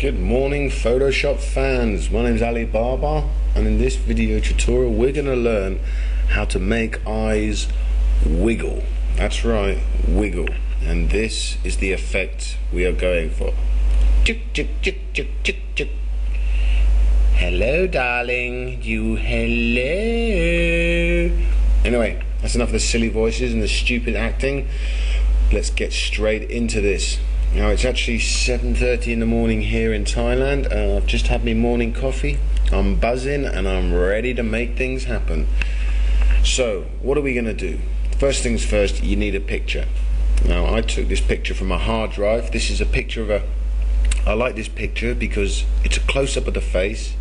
Good morning Photoshop fans, my name is Ali Baba, and in this video tutorial we're going to learn how to make eyes wiggle. That's right, wiggle. And this is the effect we are going for. Chick, chick, chick, chick, chick, chick. Hello darling, you hello. Anyway, that's enough of the silly voices and the stupid acting. Let's get straight into this. Now it's actually 7:30 in the morning here in Thailand. I've just had my morning coffee. I'm buzzing and I'm ready to make things happen. So what are we going to do? First things first, you need a picture. Now I took this picture from a hard drive. This is a picture of I like this picture because it's a close-up of the face.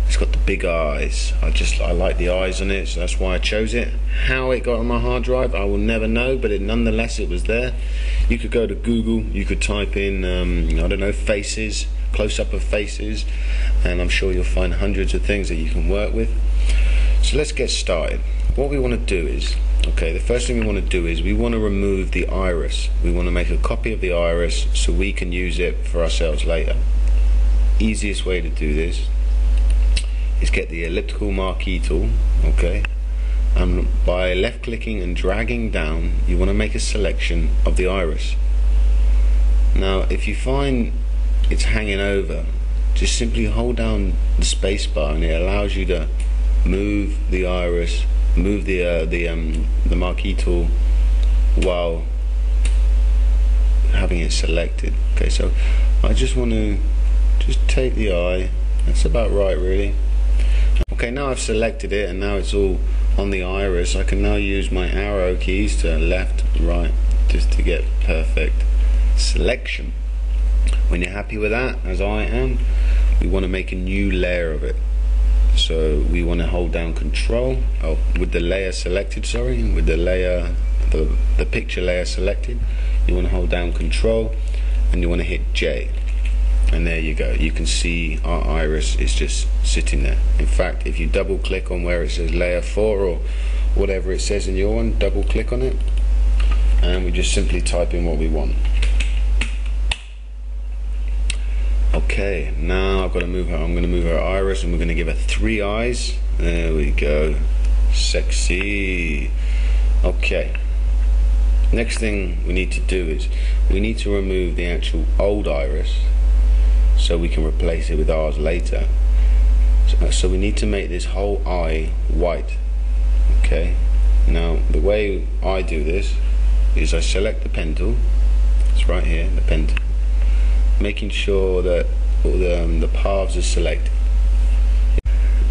It's got the big eyes. I like the eyes on it, so that's why I chose it. How it got on my hard drive, I will never know, but nonetheless it was there. You could go to Google, you could type in, I don't know, faces, close-up of faces, and I'm sure you'll find hundreds of things that you can work with. So let's get started. What we want to do is, the first thing we want to do is we want to remove the iris. We want to make a copy of the iris so we can use it for ourselves later. Easiest way to do this is get the elliptical marquee tool, and by left clicking and dragging down you want to make a selection of the iris. Now if you find it's hanging over, just simply hold down the space bar and it allows you to move the iris, move the marquee tool while having it selected. Okay, so I just want to take the eye. That's about right really. Okay, now I've selected it and now it's all on the iris. I can now use my arrow keys to left, right, just to get perfect selection. When you're happy with that, as I am, we want to make a new layer of it. So we want to hold down Control, with the layer selected, with the layer, the picture layer selected, you want to hold down Control and you want to hit J. And there you go, you can see our iris is just sitting there. In fact, if you double click on where it says layer 4 or whatever it says in your one, double click on it and we just simply type in what we want. Okay, now I've got to move her. I'm going to move her iris and we're going to give her 3 eyes. There we go, sexy. Okay, next thing we need to do is we need to remove the actual old iris so we can replace it with ours later. So we need to make this whole eye white. Okay, now the way I do this is I select the pen tool. It's right here, the pen tool, making sure that all the paths are selected.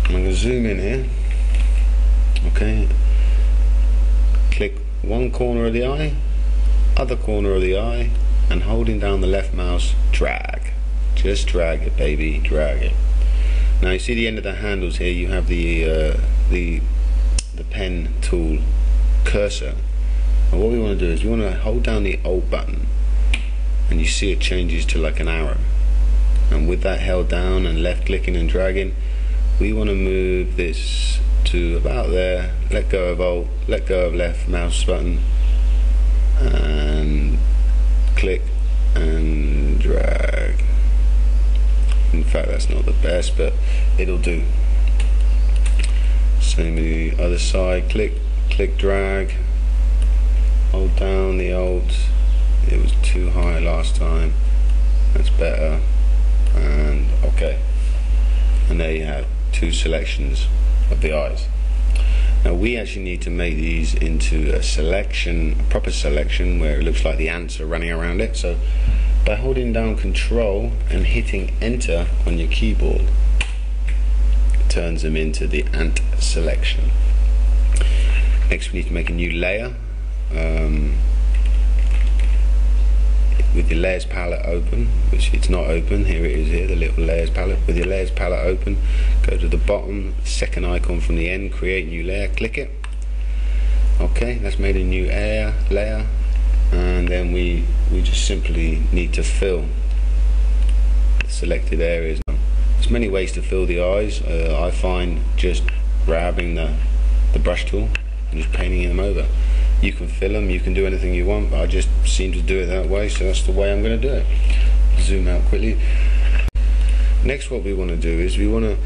I'm going to zoom in here. Okay, click one corner of the eye, other corner of the eye, and holding down the left mouse, drag. Just drag it, baby, drag it. Now you see the end of the handles here. You have the pen tool cursor. And what we want to do is we want to hold down the Alt button, and you see it changes to like an arrow. And with that held down and left clicking and dragging, we want to move this to about there. Let go of Alt, let go of left mouse button, and click and drag. In fact, that's not the best, but it'll do. Same with the other side. Click, click, drag. Hold down the Alt. It was too high last time. That's better. And okay. And there you have 2 selections of the eyes. Now we actually need to make these into a selection, a proper selection, where it looks like the ants are running around it. So by holding down Control and hitting Enter on your keyboard, it turns them into the ant selection. Next we need to make a new layer. With your layers palette open, which it's not open, here it is here, the little layers palette. With your layers palette open, go to the bottom, second icon from the end, create new layer, click it. Okay, that's made a new layer. And then we just simply need to fill the selected areas. There's many ways to fill the eyes. I find just grabbing the brush tool and just painting them over. You can fill them, you can do anything you want, but I just seem to do it that way, so that's the way I'm going to do it. Zoom out quickly. Next, what we want to do is we want to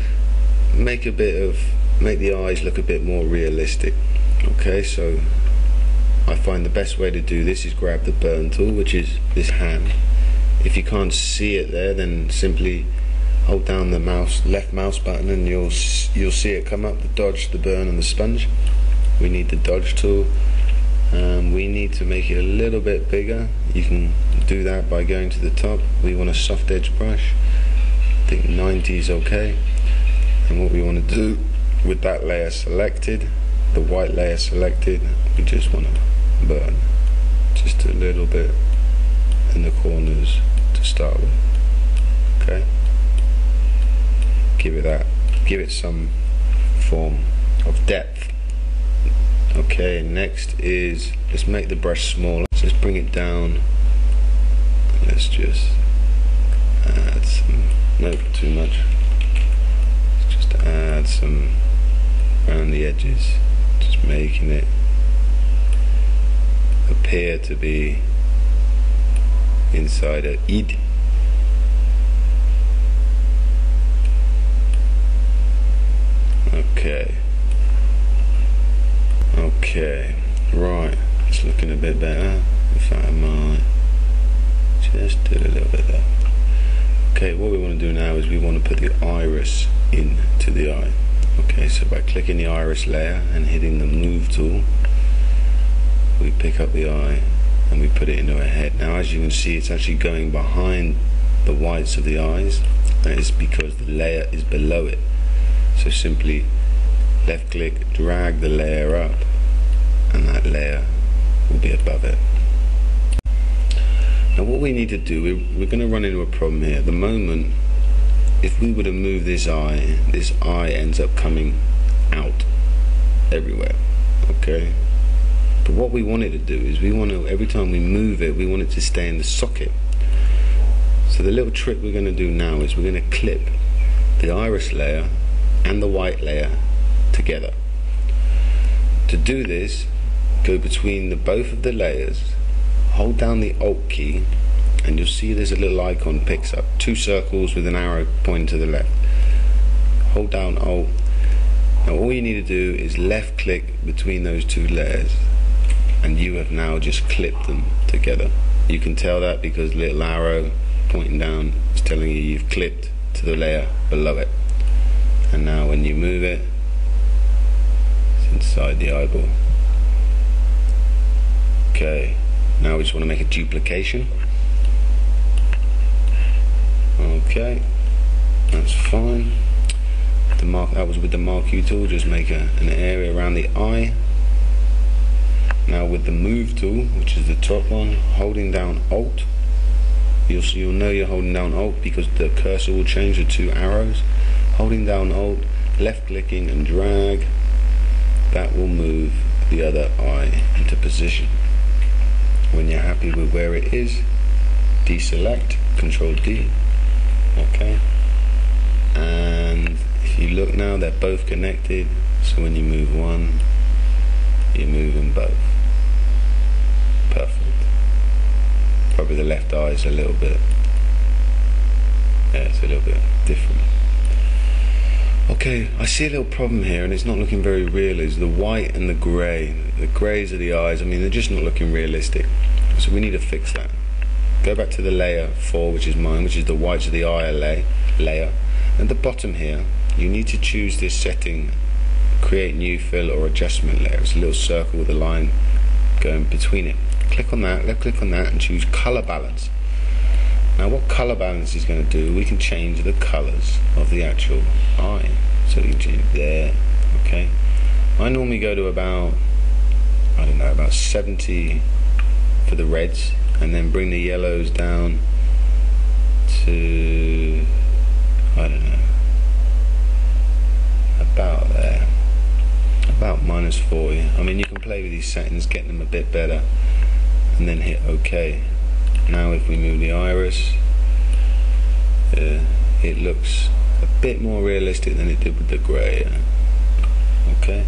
make the eyes look a bit more realistic. Okay, so I find the best way to do this is grab the burn tool, which is this hand. If you can't see it there, then simply hold down the left mouse button and you'll see it come up, the dodge, the burn and the sponge. We need the dodge tool. We need to make it a little bit bigger. You can do that by going to the top. We want a soft edge brush. I think 90 is okay. And what we want to do with that layer selected, the white layer selected, we just want to burn just a little bit in the corners to start with. Okay, give it some form of depth. Okay, next is, let's make the brush smaller. So let's bring it down. Let's just add some, nope, too much. Let's just add some around the edges, just making it appear to be inside a id. Okay, right, it's looking a bit better. In fact, I might just do a little bit there. Okay, what we want to do now is we want to put the iris into the eye. Okay, so by clicking the iris layer and hitting the move tool, we pick up the eye and we put it into a head. Now, as you can see, it's actually going behind the whites of the eyes. That is because the layer is below it. So simply left click, drag the layer up, and that layer will be above it. Now what we need to do, we're going to run into a problem here. At the moment, if we were to move this eye ends up coming out everywhere. Okay, but what we want it to do is we want to, every time we move it, we want it to stay in the socket. So the little trick we're going to do now is we're going to clip the iris layer and the white layer together. To do this, go between both of the layers, hold down the Alt key, and you'll see there's a little icon picks up, 2 circles with an arrow pointing to the left. Hold down Alt. Now all you need to do is left click between those 2 layers, and you have now just clipped them together. You can tell that because the little arrow pointing down is telling you you've clipped to the layer below it. And now when you move it, it's inside the eyeball. Okay, now we just want to make a duplication. Okay, that's fine. That was with the marquee tool, just make an area around the eye. Now with the move tool, which is the top one, holding down Alt, you'll know you're holding down Alt because the cursor will change to 2 arrows. Holding down Alt, left clicking and drag, that will move the other eye into position. When you're happy with where it is, deselect, Control D. Okay, and if you look now, they're both connected, so when you move one, you move them both. Perfect. Probably the left eye is a little bit, yeah, it's a little bit different. Okay, I see a little problem here, and it's not looking very real, is the white and the grey. The greys of the eyes, I mean, they're just not looking realistic. So we need to fix that. Go back to the layer 4, which is mine, which is the whites of the eye layer. At the bottom here, you need to choose this setting, create new fill or adjustment layer. It's a little circle with a line going between it. Click on that, left click on that, and choose color balance. Now what color balance is going to do, we can change the colors of the actual eye. So you can change there, okay. I normally go to about, I don't know, about 70 for the reds, and then bring the yellows down to, I don't know, about there, about -40. I mean, you can play with these settings, get them a bit better, and then hit OK. Now if we move the iris, it looks a bit more realistic than it did with the grey. Okay.